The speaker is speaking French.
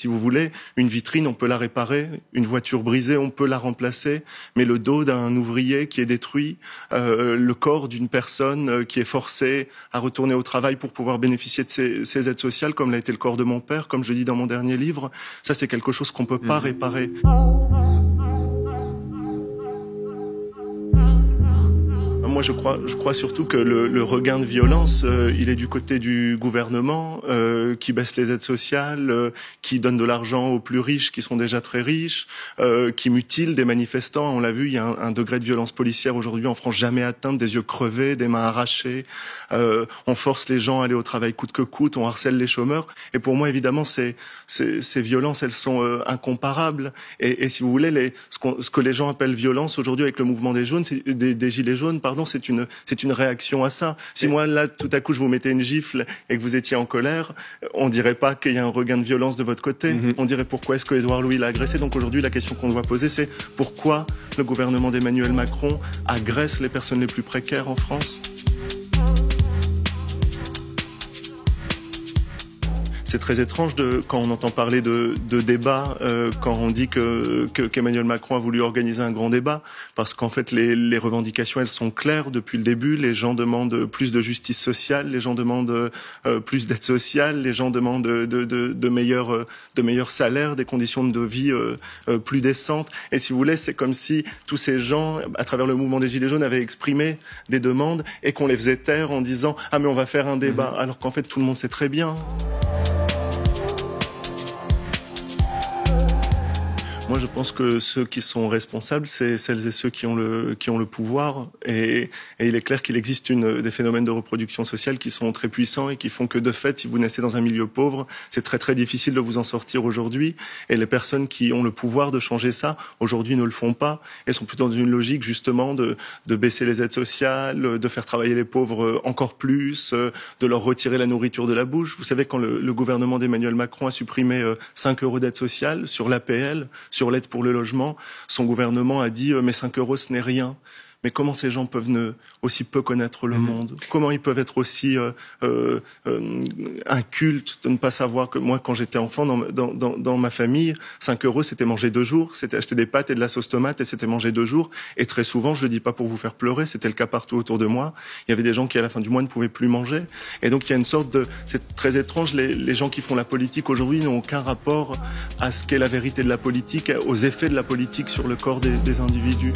Si vous voulez, une vitrine, on peut la réparer, une voiture brisée, on peut la remplacer, mais le dos d'un ouvrier qui est détruit, le corps d'une personne qui est forcée à retourner au travail pour pouvoir bénéficier de ces aides sociales, comme l'a été le corps de mon père, comme je dis dans mon dernier livre, ça c'est quelque chose qu'on peut pas réparer. Moi, je crois surtout que le regain de violence, il est du côté du gouvernement, qui baisse les aides sociales, qui donne de l'argent aux plus riches, qui sont déjà très riches, qui mutile des manifestants. On l'a vu, il y a un degré de violence policière aujourd'hui en France jamais atteint, des yeux crevés, des mains arrachées. On force les gens à aller au travail coûte que coûte, on harcèle les chômeurs. Et pour moi, évidemment, ces violences, elles sont incomparables. Et si vous voulez, ce que les gens appellent violence aujourd'hui avec le mouvement des gilets jaunes, pardon, c'est une réaction à ça. Si moi, là, tout à coup, je vous mettais une gifle et que vous étiez en colère, on dirait pas qu'il y a un regain de violence de votre côté. On dirait pourquoi est-ce que Édouard Louis l'a agressé. Donc aujourd'hui, la question qu'on doit poser, c'est pourquoi le gouvernement d'Emmanuel Macron agresse les personnes les plus précaires en France. C'est très étrange quand on entend parler de débat, quand on dit qu'Emmanuel Macron a voulu organiser un grand débat, parce qu'en fait les revendications elles sont claires depuis le début. Les gens demandent plus de justice sociale, les gens demandent plus d'aide sociale, les gens demandent de meilleurs salaires, des conditions de vie plus décentes. Et si vous voulez, c'est comme si tous ces gens, à travers le mouvement des Gilets jaunes, avaient exprimé des demandes et qu'on les faisait taire en disant « Ah mais on va faire un débat », alors qu'en fait tout le monde sait très bien. Moi, je pense que ceux qui sont responsables, c'est celles et ceux qui ont le pouvoir. Et il est clair qu'il existe des phénomènes de reproduction sociale qui sont très puissants et qui font que, de fait, si vous naissez dans un milieu pauvre, c'est très, très difficile de vous en sortir aujourd'hui. Et les personnes qui ont le pouvoir de changer ça, aujourd'hui, ne le font pas. Elles sont plutôt dans une logique, justement, de baisser les aides sociales, de faire travailler les pauvres encore plus, de leur retirer la nourriture de la bouche. Vous savez, quand le gouvernement d'Emmanuel Macron a supprimé 5 € d'aide sociale sur l'APL, sur l'aide pour le logement, son gouvernement a dit mais 5 € ce n'est rien. Mais comment ces gens peuvent aussi peu connaître le monde? Comment ils peuvent être aussi incultes de ne pas savoir que moi, quand j'étais enfant, dans ma famille, 5 € c'était manger 2 jours, c'était acheter des pâtes et de la sauce tomate et c'était manger 2 jours. Et très souvent, je le dis pas pour vous faire pleurer, c'était le cas partout autour de moi. Il y avait des gens qui à la fin du mois ne pouvaient plus manger. Et donc il y a une sorte c'est très étrange, les gens qui font la politique aujourd'hui n'ont aucun rapport à ce qu'est la vérité de la politique, aux effets de la politique sur le corps des individus.